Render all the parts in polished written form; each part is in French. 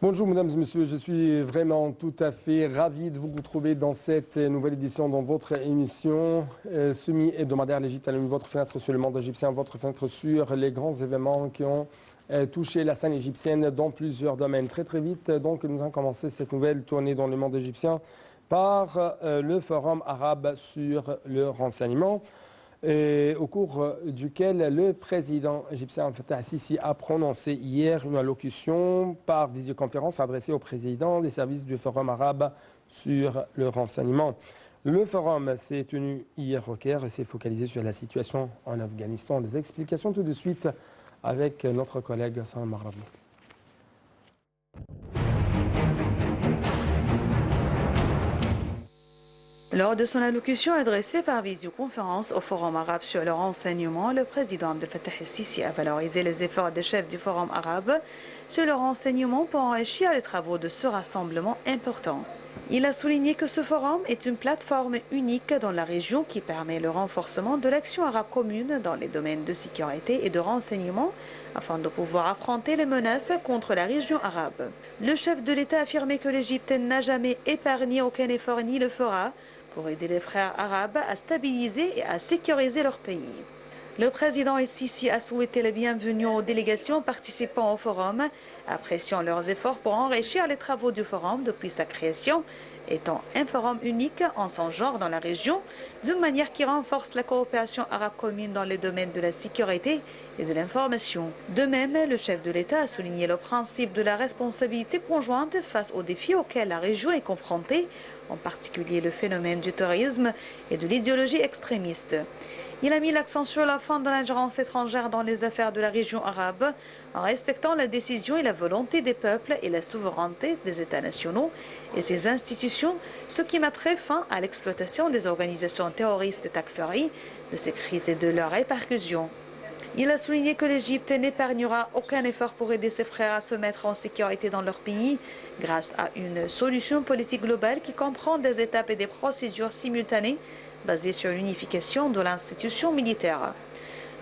Bonjour mesdames et messieurs, je suis vraiment tout à fait ravi de vous retrouver dans cette nouvelle édition dans votre émission semi-hebdomadaire l'Égypte à la nuit, votre fenêtre sur le monde égyptien, votre fenêtre sur les grands événements qui ont touché la scène égyptienne dans plusieurs domaines. Très très vite, donc nous avons commencé cette nouvelle tournée dans le monde égyptien par le Forum arabe sur le renseignement, au cours duquel le président égyptien Abdel Fattah al-Sisi a prononcé hier une allocution par visioconférence adressée au président des services du Forum arabe sur le renseignement. Le forum s'est tenu hier au Caire et s'est focalisé sur la situation en Afghanistan. Des explications tout de suite avec notre collègue Hassan Marabou. Lors de son allocution adressée par visioconférence au Forum arabe sur le renseignement, le président Abdel Fattah al-Sisi a valorisé les efforts des chefs du Forum arabe sur le renseignement pour enrichir les travaux de ce rassemblement important. Il a souligné que ce forum est une plateforme unique dans la région qui permet le renforcement de l'action arabe commune dans les domaines de sécurité et de renseignement afin de pouvoir affronter les menaces contre la région arabe. Le chef de l'État a affirmé que l'Égypte n'a jamais épargné aucun effort ni le fera pour aider les frères arabes à stabiliser et à sécuriser leur pays. Le président al-Sisi a souhaité la bienvenue aux délégations participant au forum, appréciant leurs efforts pour enrichir les travaux du forum depuis sa création, étant un forum unique en son genre dans la région, d'une manière qui renforce la coopération arabe commune dans les domaines de la sécurité et de l'information. De même, le chef de l'État a souligné le principe de la responsabilité conjointe face aux défis auxquels la région est confrontée, en particulier le phénomène du terrorisme et de l'idéologie extrémiste. Il a mis l'accent sur la fin de l'ingérence étrangère dans les affaires de la région arabe, en respectant la décision et la volonté des peuples et la souveraineté des États nationaux et ses institutions, ce qui mettrait fin à l'exploitation des organisations terroristes et takfiri, de ces crises et de leurs répercussions. Il a souligné que l'Égypte n'épargnera aucun effort pour aider ses frères à se mettre en sécurité dans leur pays grâce à une solution politique globale qui comprend des étapes et des procédures simultanées basées sur l'unification de l'institution militaire.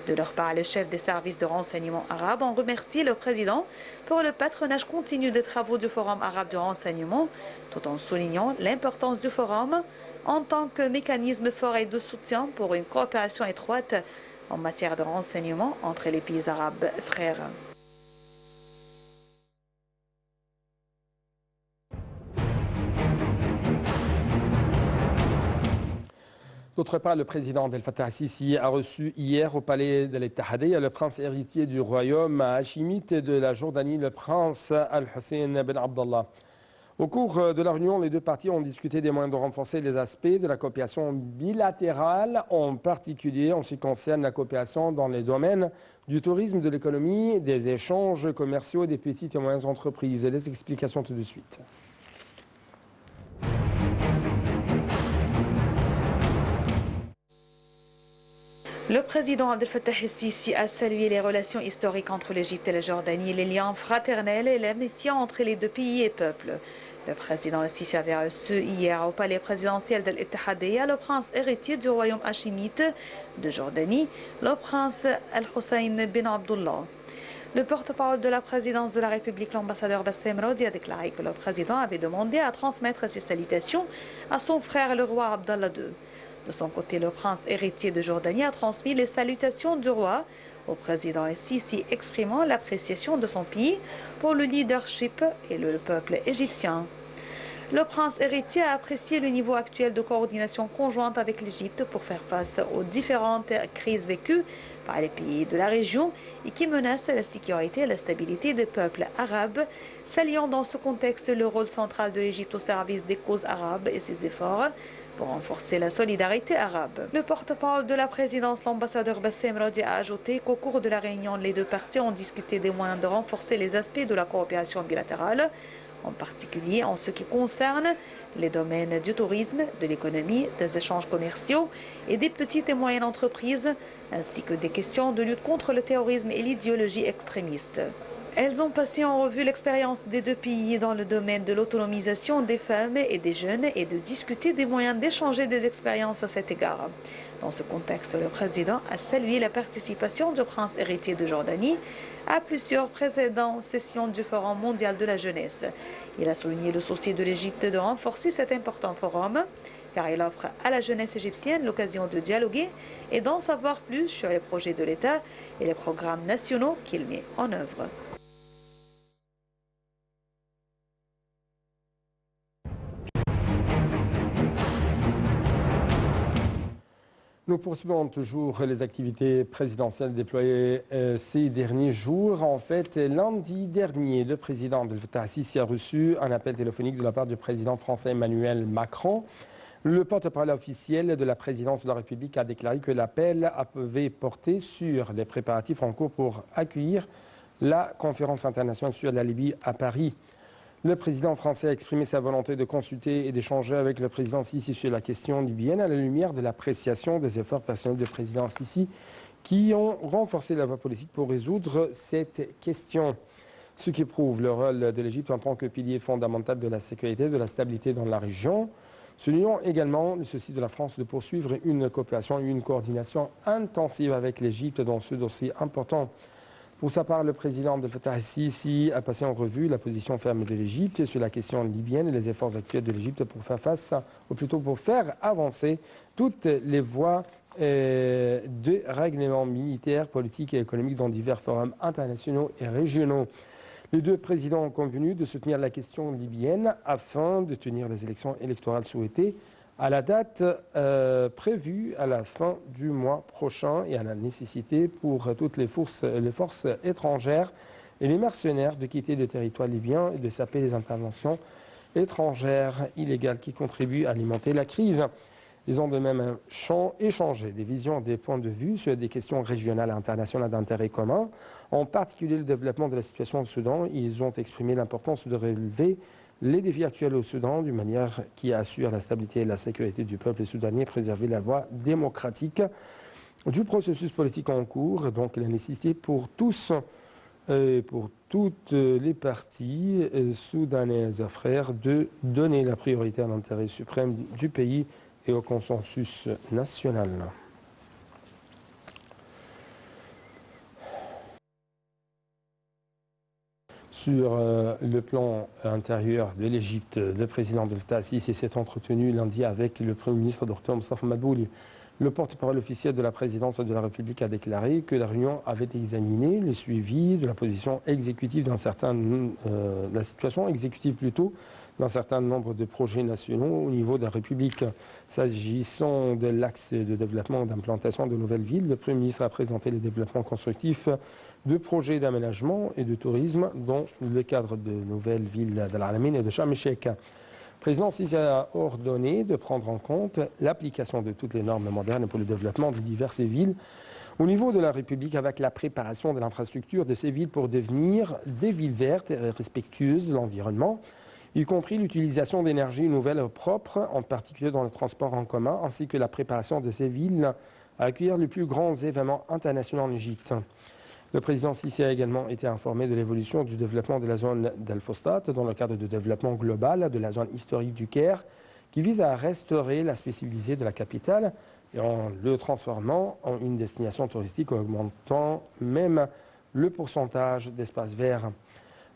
De leur part, les chefs des services de renseignement arabes ont remercié le président pour le patronage continu des travaux du Forum arabe de renseignement, tout en soulignant l'importance du forum en tant que mécanisme fort et de soutien pour une coopération étroite en matière de renseignement entre les pays arabes frères. D'autre part, le président Abdel Fattah al-Sisi a reçu hier au palais de l'Ittihadiyya le prince héritier du royaume hachimite de la Jordanie, le prince Al-Hussein ben Abdallah. Au cours de la réunion, les deux parties ont discuté des moyens de renforcer les aspects de la coopération bilatérale, en particulier en ce qui concerne la coopération dans les domaines du tourisme, de l'économie, des échanges commerciaux et des petites et moyennes entreprises. Les explications tout de suite. Le président Abdel Fattah al-Sisi a salué les relations historiques entre l'Égypte et la Jordanie, les liens fraternels et l'amitié entre les deux pays et peuples. Le président al-Sisi avait reçu hier au palais présidentiel de l'Ittihadiyya le prince héritier du royaume hachimite de Jordanie, le prince Al-Hussein bin Abdullah. Le porte-parole de la présidence de la République, l'ambassadeur Bassem Rodi, a déclaré que le président avait demandé à transmettre ses salutations à son frère le roi Abdallah II. De son côté, le prince héritier de Jordanie a transmis les salutations du roi au président al-Sisi, exprimant l'appréciation de son pays pour le leadership et le peuple égyptien. Le prince héritier a apprécié le niveau actuel de coordination conjointe avec l'Égypte pour faire face aux différentes crises vécues par les pays de la région et qui menacent la sécurité et la stabilité des peuples arabes, saluant dans ce contexte le rôle central de l'Égypte au service des causes arabes et ses efforts pour renforcer la solidarité arabe. Le porte-parole de la présidence, l'ambassadeur Bassem Rodi, a ajouté qu'au cours de la réunion, les deux parties ont discuté des moyens de renforcer les aspects de la coopération bilatérale, en particulier en ce qui concerne les domaines du tourisme, de l'économie, des échanges commerciaux et des petites et moyennes entreprises, ainsi que des questions de lutte contre le terrorisme et l'idéologie extrémiste. Elles ont passé en revue l'expérience des deux pays dans le domaine de l'autonomisation des femmes et des jeunes et de discuter des moyens d'échanger des expériences à cet égard. Dans ce contexte, le président a salué la participation du prince héritier de Jordanie à plusieurs précédentes sessions du Forum mondial de la jeunesse. Il a souligné le souci de l'Égypte de renforcer cet important forum, car il offre à la jeunesse égyptienne l'occasion de dialoguer et d'en savoir plus sur les projets de l'État et les programmes nationaux qu'il met en œuvre. Nous poursuivons toujours les activités présidentielles déployées ces derniers jours. En fait, lundi dernier, le président Abdel Fattah al-Sisi a reçu un appel téléphonique de la part du président français Emmanuel Macron. Le porte-parole officiel de la présidence de la République a déclaré que l'appel avait porté sur les préparatifs en cours pour accueillir la conférence internationale sur la Libye à Paris. Le président français a exprimé sa volonté de consulter et d'échanger avec le président Sisi sur la question libyenne à la lumière de l'appréciation des efforts personnels du président Sisi qui ont renforcé la voie politique pour résoudre cette question. Ce qui prouve le rôle de l'Égypte en tant que pilier fondamental de la sécurité et de la stabilité dans la région. Soulignons également le souci de la France de poursuivre une coopération et une coordination intensive avec l'Égypte dans ce dossier important. Pour sa part, le président Abdel Fattah al-Sisi a passé en revue la position ferme de l'Égypte sur la question libyenne et les efforts actuels de l'Égypte pour faire face, ou plutôt pour faire avancer toutes les voies de règlement militaire, politique et économique dans divers forums internationaux et régionaux. Les deux présidents ont convenu de soutenir la question libyenne afin de tenir les élections électorales souhaitées à la date prévue à la fin du mois prochain et à la nécessité pour toutes les forces étrangères et les mercenaires de quitter le territoire libyen et de saper les interventions étrangères illégales qui contribuent à alimenter la crise. Ils ont de même échangé des visions, des points de vue sur des questions régionales et internationales d'intérêt commun, en particulier le développement de la situation au Soudan. Ils ont exprimé l'importance de relever les défis actuels au Soudan d'une manière qui assure la stabilité et la sécurité du peuple soudanais, préserver la voie démocratique du processus politique en cours, donc la nécessité pour tous, pour toutes les parties soudanaises frères de donner la priorité à l'intérêt suprême du pays et au consensus national. Sur le plan intérieur de l'Égypte, le président Abdel Fattah al-Sisi s'est entretenu lundi avec le Premier ministre Dr Mostafa Madbouli. Le porte-parole officiel de la présidence de la République a déclaré que la réunion avait examiné le suivi de la position exécutive la situation exécutive plutôt, d'un certain nombre de projets nationaux au niveau de la République. S'agissant de l'axe de développement et d'implantation de nouvelles villes, le Premier ministre a présenté les développements constructifs de projets d'aménagement et de tourisme dans le cadre de nouvelles villes de l'Alamein et de Sharm el-Sheikh. Le président Sisi a ordonné de prendre en compte l'application de toutes les normes modernes pour le développement de diverses villes au niveau de la République avec la préparation de l'infrastructure de ces villes pour devenir des villes vertes et respectueuses de l'environnement, y compris l'utilisation d'énergies nouvelles propres, en particulier dans le transport en commun, ainsi que la préparation de ces villes à accueillir les plus grands événements internationaux en Égypte. Le président Sisi a également été informé de l'évolution du développement de la zone d'Al Fostat dans le cadre du développement global de la zone historique du Caire, qui vise à restaurer l'aspect civilisé de la capitale et en le transformant en une destination touristique, augmentant même le pourcentage d'espaces verts.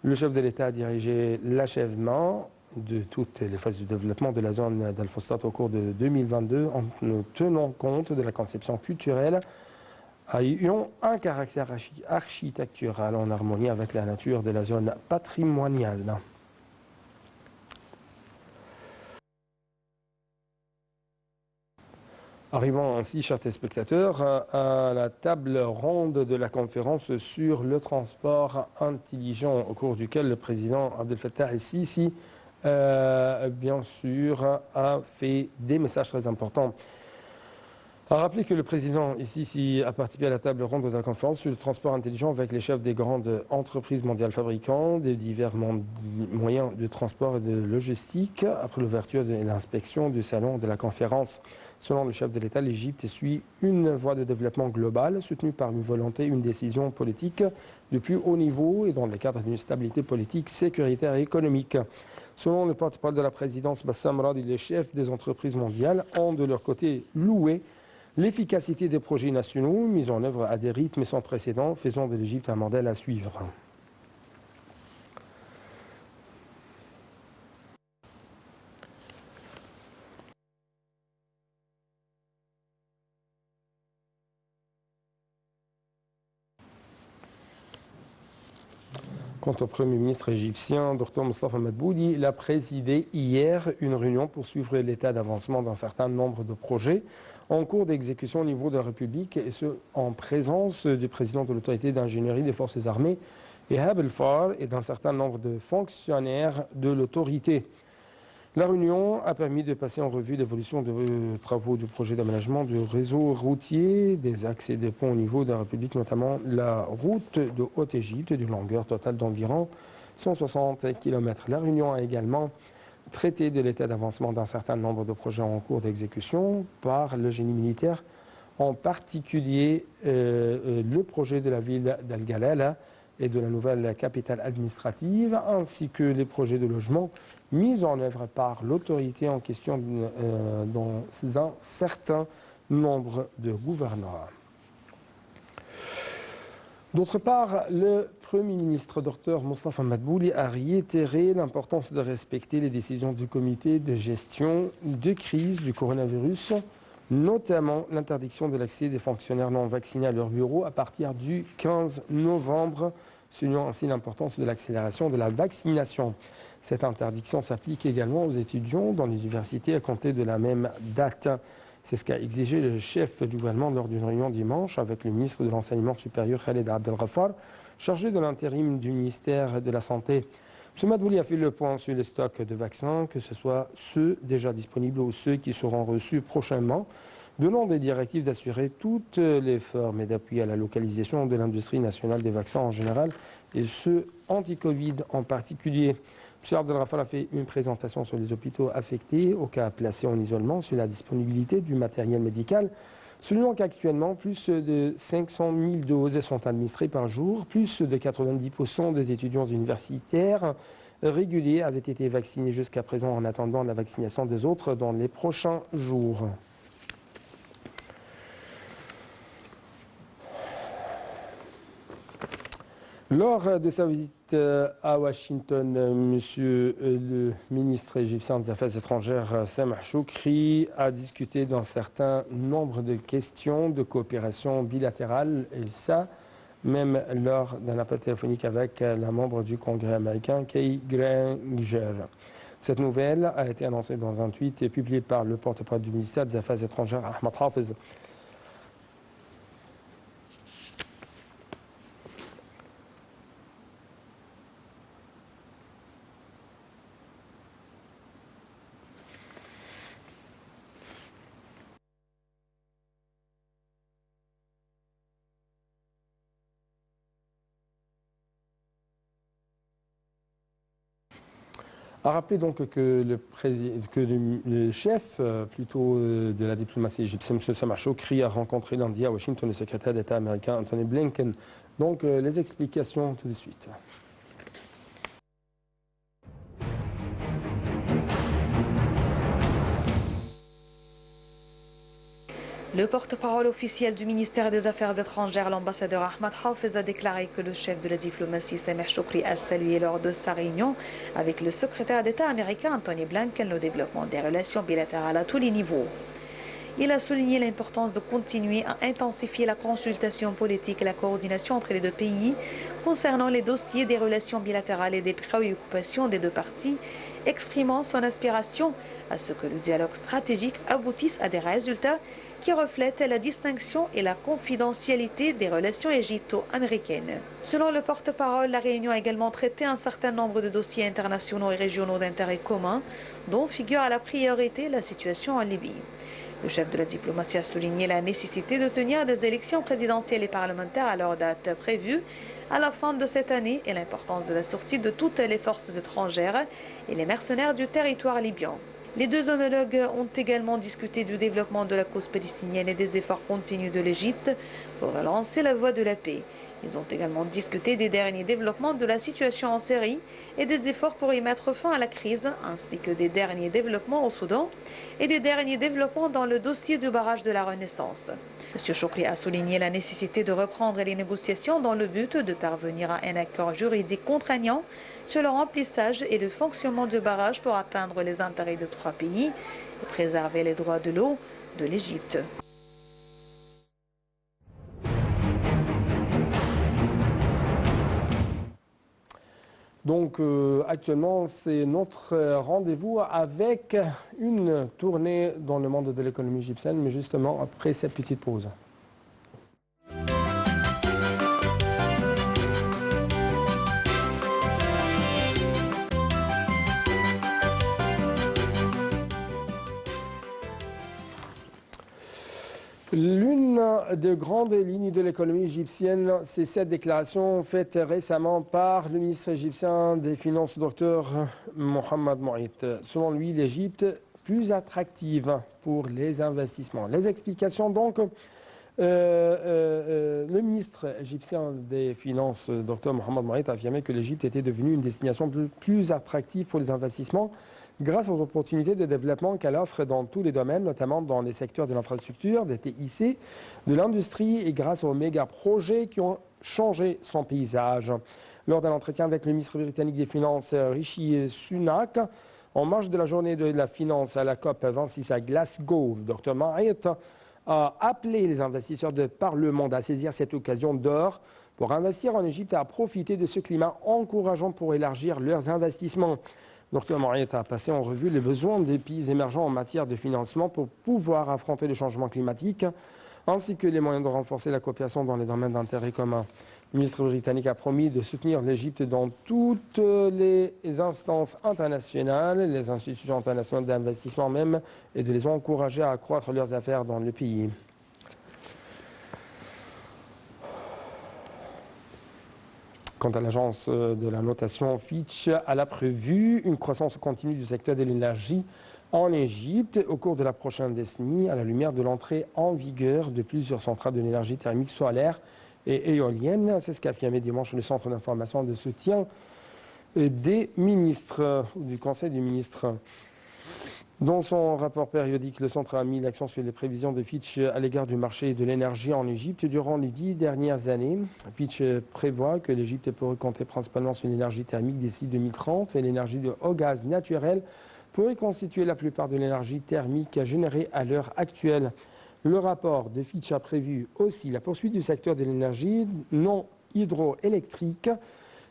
Le chef de l'État a dirigé l'achèvement de toutes les phases de développement de la zone d'Al Fostat au cours de 2022 en tenant compte de la conception culturelle ayant un caractère architectural en harmonie avec la nature de la zone patrimoniale. Arrivons ainsi, chers téléspectateurs, à la table ronde de la conférence sur le transport intelligent, au cours duquel le président Abdel Fattah al-Sisi, bien sûr, a fait des messages très importants. A rappeler que le président Sisi a participé à la table ronde de la conférence sur le transport intelligent avec les chefs des grandes entreprises mondiales fabricantes des divers moyens de transport et de logistique après l'ouverture et l'inspection du salon de la conférence. Selon le chef de l'État, l'Égypte suit une voie de développement global soutenue par une volonté, une décision politique du plus haut niveau et dans le cadre d'une stabilité politique, sécuritaire et économique. Selon le porte-parole de la présidence, Bassam Radi, les chefs des entreprises mondiales ont de leur côté loué l'efficacité des projets nationaux mis en œuvre à des rythmes sans précédent, faisant de l'Égypte un modèle à suivre. Quant au Premier ministre égyptien, Dr Mostafa Madbouli, il a présidé hier une réunion pour suivre l'état d'avancement d'un certain nombre de projets en cours d'exécution au niveau de la République, et ce, en présence du président de l'autorité d'ingénierie des forces armées, Ehab El-Far, et d'un certain nombre de fonctionnaires de l'autorité. La réunion a permis de passer en revue l'évolution des travaux du projet d'aménagement du réseau routier, des axes et des ponts au niveau de la République, notamment la route de Haute-Égypte, d'une longueur totale d'environ 160 km. La réunion a également traité de l'état d'avancement d'un certain nombre de projets en cours d'exécution par le génie militaire, en particulier le projet de la ville d'Al-Galala et de la nouvelle capitale administrative, ainsi que les projets de logement mis en œuvre par l'autorité en question dans un certain nombre de gouvernorats. D'autre part, le Premier ministre Dr Mostafa Madbouli a réitéré l'importance de respecter les décisions du comité de gestion de crise du coronavirus, notamment l'interdiction de l'accès des fonctionnaires non vaccinés à leur bureau à partir du 15 novembre, soulignant ainsi l'importance de l'accélération de la vaccination. Cette interdiction s'applique également aux étudiants dans les universités à compter de la même date. C'est ce qu'a exigé le chef du gouvernement lors d'une réunion dimanche avec le ministre de l'Enseignement supérieur Khaled Abdel-Ghaffar, chargé de l'intérim du ministère de la Santé. M. Madbouli a fait le point sur les stocks de vaccins, que ce soit ceux déjà disponibles ou ceux qui seront reçus prochainement, donnant des directives d'assurer toutes les formes et d'appui à la localisation de l'industrie nationale des vaccins en général et ceux anti-Covid en particulier. M. Abdel-Ghaffar a fait une présentation sur les hôpitaux affectés aux cas placés en isolement, sur la disponibilité du matériel médical, soulignant qu'actuellement, plus de 500 000 doses sont administrées par jour, plus de 90% des étudiants universitaires réguliers avaient été vaccinés jusqu'à présent en attendant la vaccination des autres dans les prochains jours. Lors de sa visite à Washington, monsieur le ministre égyptien des Affaires étrangères, Sameh Choukri, a discuté d'un certain nombre de questions de coopération bilatérale, et ça, même lors d'un appel téléphonique avec la membre du Congrès américain, Kay Granger. Cette nouvelle a été annoncée dans un tweet et publié par le porte-parole du ministère des Affaires étrangères, Ahmad Hafiz. A rappelé donc que le chef de la diplomatie égyptienne, M. Sameh Choukri, a rencontré lundi à Washington le secrétaire d'État américain Anthony Blinken. Donc les explications tout de suite. Le porte-parole officiel du ministère des Affaires étrangères, l'ambassadeur Ahmad Hafiz, a déclaré que le chef de la diplomatie, Sameh Choukri, a salué lors de sa réunion avec le secrétaire d'État américain Anthony Blinken le développement des relations bilatérales à tous les niveaux. Il a souligné l'importance de continuer à intensifier la consultation politique et la coordination entre les deux pays concernant les dossiers des relations bilatérales et des préoccupations des deux parties, exprimant son aspiration à ce que le dialogue stratégique aboutisse à des résultats qui reflètent la distinction et la confidentialité des relations égypto-américaines. Selon le porte-parole, la réunion a également traité un certain nombre de dossiers internationaux et régionaux d'intérêt commun, dont figure à la priorité la situation en Libye. Le chef de la diplomatie a souligné la nécessité de tenir des élections présidentielles et parlementaires à leur date prévue à la fin de cette année et l'importance de la sortie de toutes les forces étrangères et les mercenaires du territoire libyen. Les deux homologues ont également discuté du développement de la cause palestinienne et des efforts continus de l'Égypte pour relancer la voie de la paix. Ils ont également discuté des derniers développements de la situation en Syrie et des efforts pour y mettre fin à la crise, ainsi que des derniers développements au Soudan et des derniers développements dans le dossier du barrage de la Renaissance. M. Choukri a souligné la nécessité de reprendre les négociations dans le but de parvenir à un accord juridique contraignant sur le remplissage et le fonctionnement du barrage pour atteindre les intérêts de 3 pays et préserver les droits de l'eau de l'Égypte. Donc actuellement, c'est notre rendez-vous avec une tournée dans le monde de l'économie égyptienne, mais justement après cette petite pause. L'une des grandes lignes de l'économie égyptienne, c'est cette déclaration faite récemment par le ministre égyptien des Finances, Dr Mohamed Moït. Selon lui, l'Égypte plus attractive pour les investissements. Les explications donc, le ministre égyptien des Finances, Dr Mohamed Moït, a affirmé que l'Égypte était devenue une destination plus attractive pour les investissements grâce aux opportunités de développement qu'elle offre dans tous les domaines, notamment dans les secteurs de l'infrastructure, des TIC, de l'industrie et grâce aux méga-projets qui ont changé son paysage. Lors d'un entretien avec le ministre britannique des Finances, Rishi Sunak, en marge de la journée de la finance à la COP26 à Glasgow, Dr Moït a appelé les investisseurs de par le monde à saisir cette occasion d'or pour investir en Égypte et à profiter de ce climat encourageant pour élargir leurs investissements. Dr Moït a passé en revue les besoins des pays émergents en matière de financement pour pouvoir affronter le changement climatique, ainsi que les moyens de renforcer la coopération dans les domaines d'intérêt commun. Le ministre britannique a promis de soutenir l'Égypte dans toutes les instances internationales, les institutions internationales d'investissement même, et de les encourager à accroître leurs affaires dans le pays. Quant à l'agence de la notation Fitch, elle a prévu une croissance continue du secteur de l'énergie en Égypte au cours de la prochaine décennie, à la lumière de l'entrée en vigueur de plusieurs centrales de l'énergie thermique solaire et éolienne. C'est ce qu'a affirmé dimanche le Centre d'information de soutien des ministres, du Conseil des ministres. Dans son rapport périodique, le centre a mis l'accent sur les prévisions de Fitch à l'égard du marché de l'énergie en Égypte durant les 10 dernières années. Fitch prévoit que l'Égypte pourrait compter principalement sur l'énergie thermique d'ici 2030 et l'énergie au gaz naturel pourrait constituer la plupart de l'énergie thermique générée à l'heure actuelle. Le rapport de Fitch a prévu aussi la poursuite du secteur de l'énergie non hydroélectrique,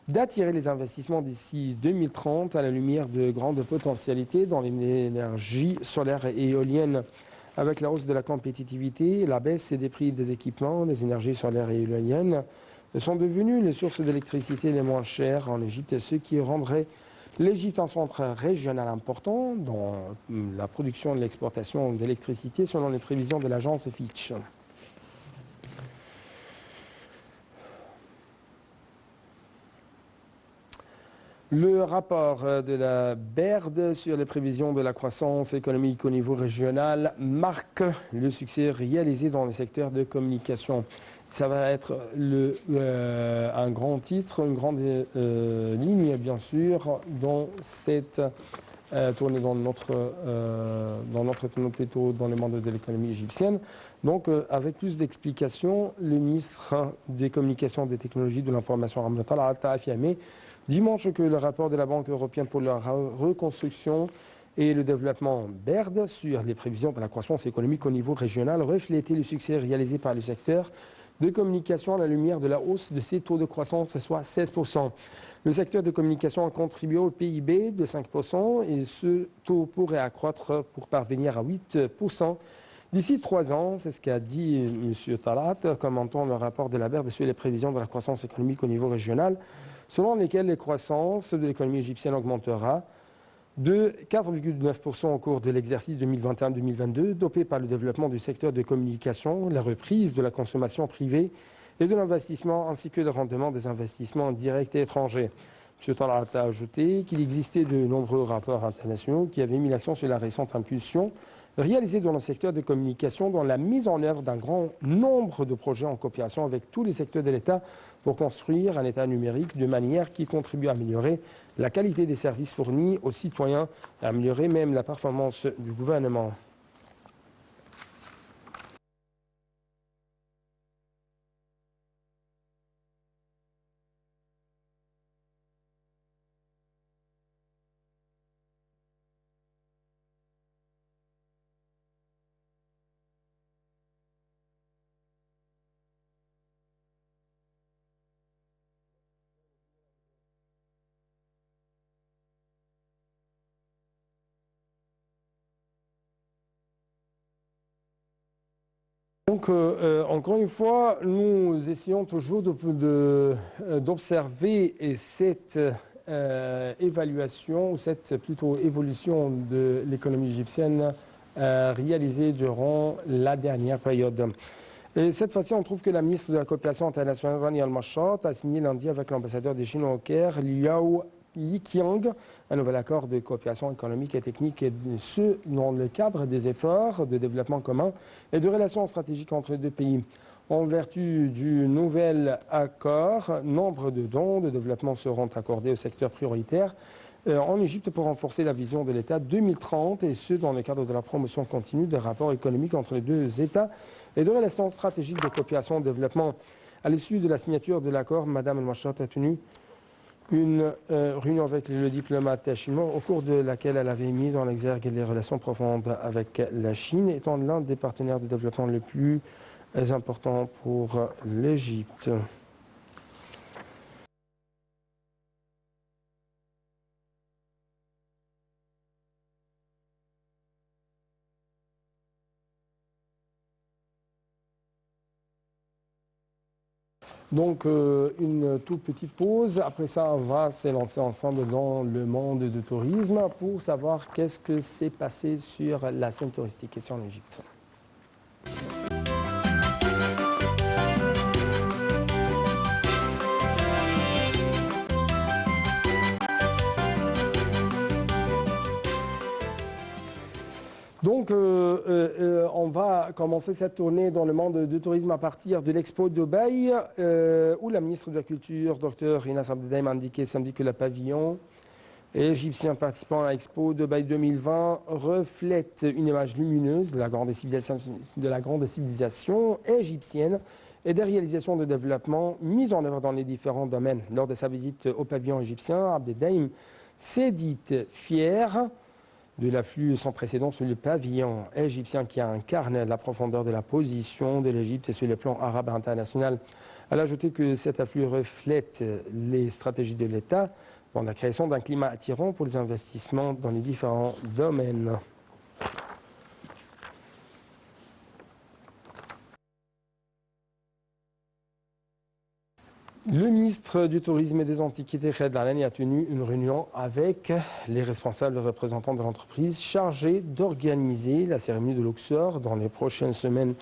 d'attirer les investissements d'ici 2030 à la lumière de grandes potentialités dans l'énergie solaire et éolienne. Avec la hausse de la compétitivité, la baisse des prix des équipements, des énergies solaires et éoliennes sont devenues les sources d'électricité les moins chères en Égypte, ce qui rendrait l'Égypte un centre régional important dans la production et l'exportation d'électricité selon les prévisions de l'agence Fitch. Le rapport de la BERD sur les prévisions de la croissance économique au niveau régional marque le succès réalisé dans le secteur de communication. Ça va être un grand titre, une grande ligne, bien sûr, dans cette tournée dans notre tournée plutôt dans le monde de l'économie égyptienne. Donc, avec plus d'explications, le ministre des Communications, des Technologies, de l'Information, Ramla Talat, a affirmé dimanche que le rapport de la Banque européenne pour la reconstruction et le développement BERD sur les prévisions de la croissance économique au niveau régional reflétait le succès réalisé par le secteur de communication à la lumière de la hausse de ses taux de croissance, soit 16%. Le secteur de communication a contribué au PIB de 5% et ce taux pourrait accroître pour parvenir à 8% d'ici 3 ans. C'est ce qu'a dit M. Talat, commentant le rapport de la BERD sur les prévisions de la croissance économique au niveau régional, selon lesquelles la croissance de l'économie égyptienne augmentera de 4,9% au cours de l'exercice 2021-2022, dopé par le développement du secteur de communication, la reprise de la consommation privée et de l'investissement, ainsi que le rendement des investissements directs et étrangers. M. Talat a ajouté qu'il existait de nombreux rapports internationaux qui avaient mis l'accent sur la récente impulsion réalisée dans le secteur de communication, dans la mise en œuvre d'un grand nombre de projets en coopération avec tous les secteurs de l'État pour construire un État numérique de manière qui contribue à améliorer la qualité des services fournis aux citoyens et à améliorer même la performance du gouvernement. Donc, encore une fois, nous essayons toujours d'observer cette évaluation, ou cette plutôt évolution de l'économie égyptienne réalisée durant la dernière période. Et cette fois-ci, on trouve que la ministre de la Coopération internationale, Rani Al-Mashrat, a signé lundi avec l'ambassadeur des Chine au Caire, Liao Liqiang, un nouvel accord de coopération économique et technique, et ce, dans le cadre des efforts de développement commun et de relations stratégiques entre les deux pays. En vertu du nouvel accord, nombre de dons de développement seront accordés au secteur prioritaire en Égypte pour renforcer la vision de l'État 2030, et ce, dans le cadre de la promotion continue des rapports économiques entre les deux États et de relations stratégiques de coopération et de développement. À l'issue de la signature de l'accord, Mme El-Mashrat a tenu une réunion avec le diplomate chinois, au cours de laquelle elle avait mis en exergue les relations profondes avec la Chine, étant l'un des partenaires de développement les plus importants pour l'Égypte. Donc, une toute petite pause. Après ça, on va se lancer ensemble dans le monde du tourisme pour savoir qu'est-ce que s'est passé sur la scène touristique ici en Égypte. Donc, on va commencer cette tournée dans le monde du tourisme à partir de l'Expo Dubaï, où la ministre de la Culture, Dr Rina Abdeldaim, a indiqué samedi que le pavillon égyptien participant à l'Expo Dubaï 2020 reflète une image lumineuse de la grande civilisation égyptienne et des réalisations de développement mises en œuvre dans les différents domaines. Lors de sa visite au pavillon égyptien, Abdeldaim s'est dite fière de l'afflux sans précédent sur le pavillon égyptien qui incarne la profondeur de la position de l'Égypte sur le plan arabe international. Elle a ajouté que cet afflux reflète les stratégies de l'État dans la création d'un climat attirant pour les investissements dans les différents domaines. Le ministre du Tourisme et des Antiquités, Khaled Al-Alani, a tenu une réunion avec les responsables représentants de l'entreprise chargés d'organiser la cérémonie de Luxor dans les prochaines semaines.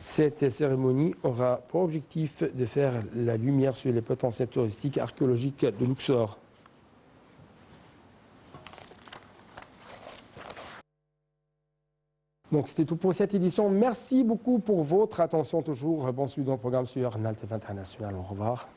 Cette cérémonie aura pour objectif de faire la lumière sur les potentiels touristiques archéologiques de Luxor. Donc c'était tout pour cette édition. Merci beaucoup pour votre attention toujours. Bon suivi dans le programme sur NAL TV International. Au revoir.